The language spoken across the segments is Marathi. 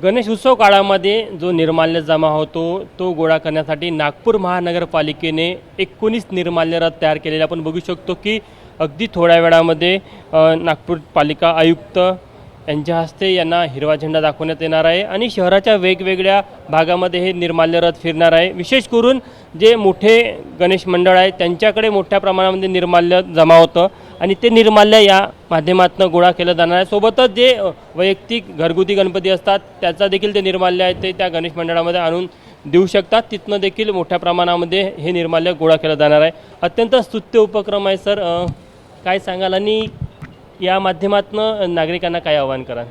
गणेश उत्सव काळामध्ये जो निर्माल्य जमा होतो तो गोळा करण्यासाठी नागपूर महानगरपालिकेने 19 निर्माल्य रथ तयार केलेले आपण बघू शकतो की अगदी थोड्या वेळामध्ये नागपूर पालिका आयुक्त यांच्या हस्ते यांना हिरवा झेंडा दाखवण्यात येणार आहे आणि शहराच्या वेगवेगळ्या भागामध्ये हे निर्माल्य रथ फिरणार आहे। विशेष करून जे मोठे गणेश मंडळ आहे त्यांच्याकडे मोठ्या प्रमाणामध्ये निर्माल्य जमा होतं आणि ते निर्माल्य या माध्यमातून गोळा केलं जाणार आहे। सोबतच जे वैयक्तिक घरगुती गणपती असतात त्याचा देखील ते निर्माल्य आहे ते त्या गणेश मंडळामध्ये आणून देऊ शकतात, तिथनं देखील मोठ्या प्रमाणामध्ये हे निर्माल्य गोळा केलं जाणार आहे। अत्यंत स्तुत्य उपक्रम आहे सर, काय सांगाल आणि या माध्यमातून नागरिकांना काय आवाहन कराल?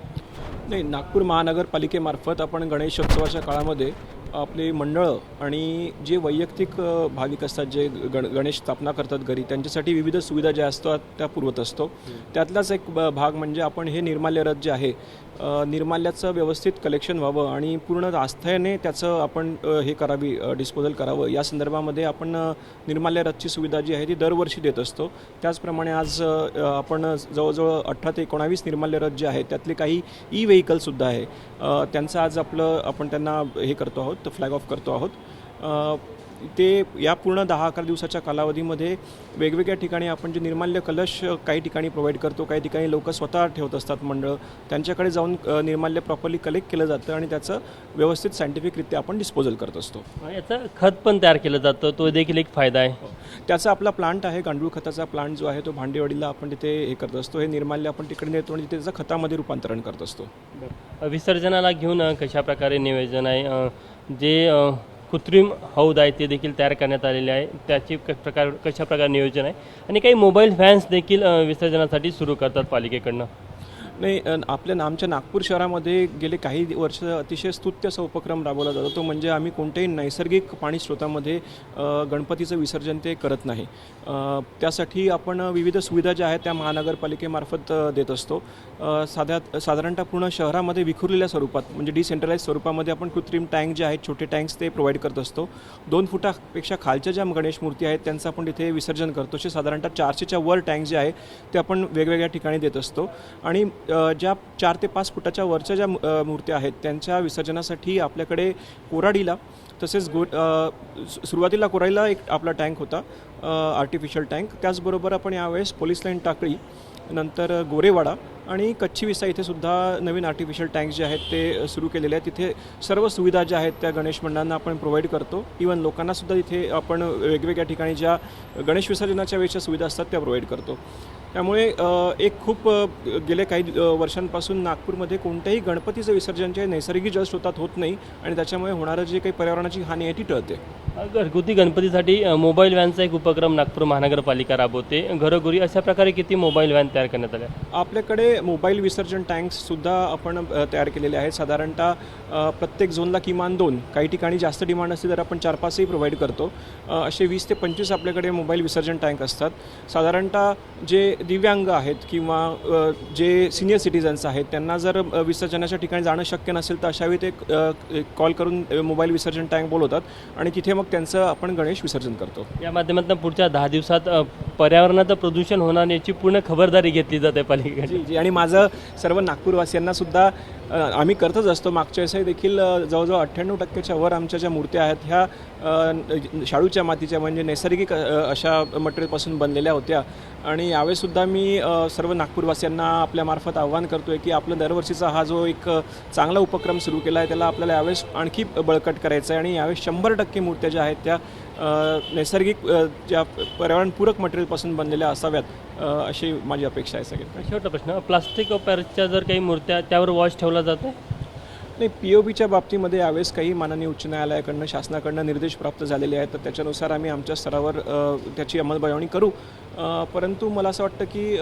नाही, नागपूर महानगरपालिकेमार्फत आपण गणेशोत्सवाच्या काळामध्ये आपले मंडळं आणि जे वैयक्तिक भाविक असतात जे गणेश स्थापना करतात घरी त्यांच्यासाठी विविध सुविधा ज्या असतात त्या पुरवत असतो। त्यातलाच एक भाग म्हणजे आपण हे निर्माल्य रथ जे आहे निर्माल्याचं व्यवस्थित कलेक्शन व्हावं आणि पूर्ण आस्थेने त्याचं आपण हे करावी डिस्पोजल करावं या संदर्भामध्ये आपण निर्माल्य रथची सुविधा जी आहे ती दरवर्षी देत असतो। त्याचप्रमाणे आज आपण जवळजवळ 18 ते 19 निर्माल्य रथ जे आहेत त्यातले काही ई व्हेकलसुद्धा आहे त्यांचं आज आपण त्यांना हे करतो आहोत, फ्लॅग ऑफ करतो आहोत। ते या पूर्ण 10-11 दिवसाच्या कालावधीमध्ये वेगवेगळ्या ठिकाणी आपण जे निर्माल्य कलश काही ठिकाणी प्रोव्हाइड करतो, काही ठिकाणी लोक स्वतः ठेवत असतात मंडळ, त्यांच्याकडे जाऊन निर्माल्य प्रॉपरली कलेक्ट केलं जातं आणि त्याचं व्यवस्थित सायंटिफिकरित्या आपण डिस्पोजल करत असतो। याचं खत पण तयार केलं जातं, तो देखील एक फायदा आहे। त्याचा आपला प्लांट आहे, गांडूळ खताचा प्लांट जो आहे तो भांडेवाडीला आपण तिथे हे करत असतो। हे निर्माल्य आपण तिकडे नेतो आणि तिथे त्याचं खतामध्ये रूपांतरण करत असतो। विसर्जनाला घेऊन कशा प्रकारे नियोजन आहे? जे कृत्रिम हौद आहे ते देखील तयार करण्यात आलेले आहे, त्याची कशा प्रकारे नियोजन आहे आणि काही मोबाईल व्हॅन्स देखील विसर्जनासाठी सुरू करतात पालिकेकडनं? नाही, आमच्या नागपूर शहरामध्ये गेले काही वर्ष अतिशय स्तुत्य असा उपक्रम राबवला जातो, तो म्हणजे आम्ही कोणत्याही नैसर्गिक पाणी स्रोतामध्ये गणपतीचं विसर्जन ते करत नाही। त्यासाठी आपण विविध सुविधा ज्या आहेत त्या महानगरपालिकेमार्फत देत असतो। साधारणतः पूर्ण शहरामध्ये विखुरलेल्या स्वरूपात म्हणजे डिसेंट्रलाइज स्वरूपामध्ये आपण कृत्रिम टँक जे आहेत छोटे टँक्स ते प्रोव्हाइड करत असतो। 2 फुटापेक्षा खालच्या ज्या गणेश मूर्ती आहेत त्यांचं आपण तिथे विसर्जन करतो। असे साधारणतः 400च्या वर टँक जे आहे ते आपण वेगवेगळ्या ठिकाणी देत असतो आणि ज्या 4 ते 5 फुटाच्या वरच्या ज्या मूर्त्या आहेत त्यांच्या विसर्जनासाठी आपल्याकडे कोराडीला तसेच सुरुवातीला कोराडीला एक आपला टँक होता आर्टिफिशियल टँक, त्याचबरोबर आपण यावेळेस पोलीस लाईन टाकळी, नंतर गोरेवाडा आणि कच्ची विसा इथे सुद्धा नवीन आर्टिफिशियल टँक्स जे आहेत ते सुरू केलेले आहेत। तिथे सर्व सुविधा ज्या आहेत त्या गणेश मंडळांना आपण प्रोव्हाइड करतो। इवन लोकांनासुद्धा तिथे आपण वेगवेगळ्या ठिकाणी ज्या गणेश विसर्जनाच्या वेळेच्या सुविधा असतात त्या प्रोव्हाइड करतो। त्यामुळे एक खूप गेले काही वर्षांपासून नागपूरमध्ये कोणत्याही गणपतीचं विसर्जन जे नैसर्गिक जलस्रोतात होत नाही आणि त्याच्यामुळे होणारं जे काही पर्यावरणाची हानी आहे ती टळते। घरगुती गणपतीसाठी मोबाईल व्हॅनचा एक उपक्रम नागपूर महानगरपालिका राबवते, घरोघरी अशा प्रकारे किती मोबाईल व्हॅन तयार करण्यात आल्या? आपल्याकडे मोबाईल विसर्जन टँक्ससुद्धा आपण तयार केलेले आहेत। साधारणतः प्रत्येक झोनला किमान 2, काही ठिकाणी जास्त डिमांड असते तर आपण 4-5ही प्रोव्हाइड करतो। असे 20 ते 25 आपल्याकडे मोबाईल विसर्जन टँक असतात। साधारणतः जे दिव्यांग आहेत किंवा जे सिनियर सिटीजन्स आहेत त्यांना जर विसर्जनाच्या ठिकाणी जाणं शक्य नसेल तर अशावेळी ते कॉल करून मोबाईल विसर्जन टँक बोलवतात आणि तिथे मग त्यांचं आपण गणेश विसर्जन करतो। या माध्यमातून पुढच्या 10 दिवसात पर्यावरणाचं प्रदूषण होणार याची पूर्ण खबरदारी घेतली जाते पालिकेची आणि माझं सर्व नागपूरवासियांना सुद्धा आम्ही करतच असतो। मागच्या वेळेसही देखील जवळजवळ 98% वर आमच्या ज्या मूर्त्या आहेत ह्या शाडूच्या मातीच्या म्हणजे नैसर्गिक अशा मटेरियलपासून बनलेल्या होत्या आणि यावेळेसुद्धा मी सर्व नागपूरवासियांना आपल्यामार्फत आवाहन करतो आहे की आपलं दरवर्षीचा हा जो एक चांगला उपक्रम सुरू केला आहे त्याला आपल्याला यावेळेस आणखी बळकट करायचं आहे आणि यावेळेस 100% मूर्त्या ज्या आहेत त्या नैसर्गिक ज्या पर्यावरणपूरक मटेरियलपासून बनलेल्या असाव्यात अशी माझी अपेक्षा आहे सगळ्यांना। शेवटचा प्रश्न, प्लास्टिक वापरच्या जर काही मूर्त्या त्यावर वॉच ठेवला जातो? नाही, POPच्या बाबतीमध्ये यावेळेस काही माननीय उच्च न्यायालयाकडनं शासनाकडनं निर्देश प्राप्त झालेले आहेत तर त्याच्यानुसार आम्ही आमच्या स्तरावर त्याची अंमलबजावणी करू। परंतु मला असं वाटतं की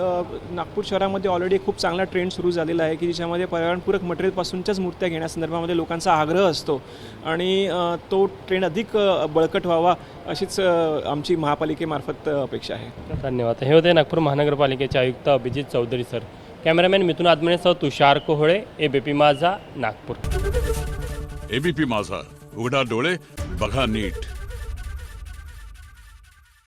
नागपूर शहरामध्ये ऑलरेडी खूप चांगला ट्रेंड सुरू झालेला आहे की ज्याच्यामध्ये पर्यावरणपूरक मटेरियलपासूनच्याच मूर्त्या घेण्यासंदर्भामध्ये लोकांचा आग्रह असतो आणि तो ट्रेंड अधिक बळकट व्हावा अशीच आमची महापालिकेमार्फत अपेक्षा आहे। धन्यवाद। हे होते नागपूर महानगरपालिकेचे आयुक्त अभिजित चौधरी सर। कॅमेरामॅन मिथुन आदमणेसह तुषार कोहळे, ABP माझा, नागपूर। ABP माझा, उघडा डोळे बघा नीट।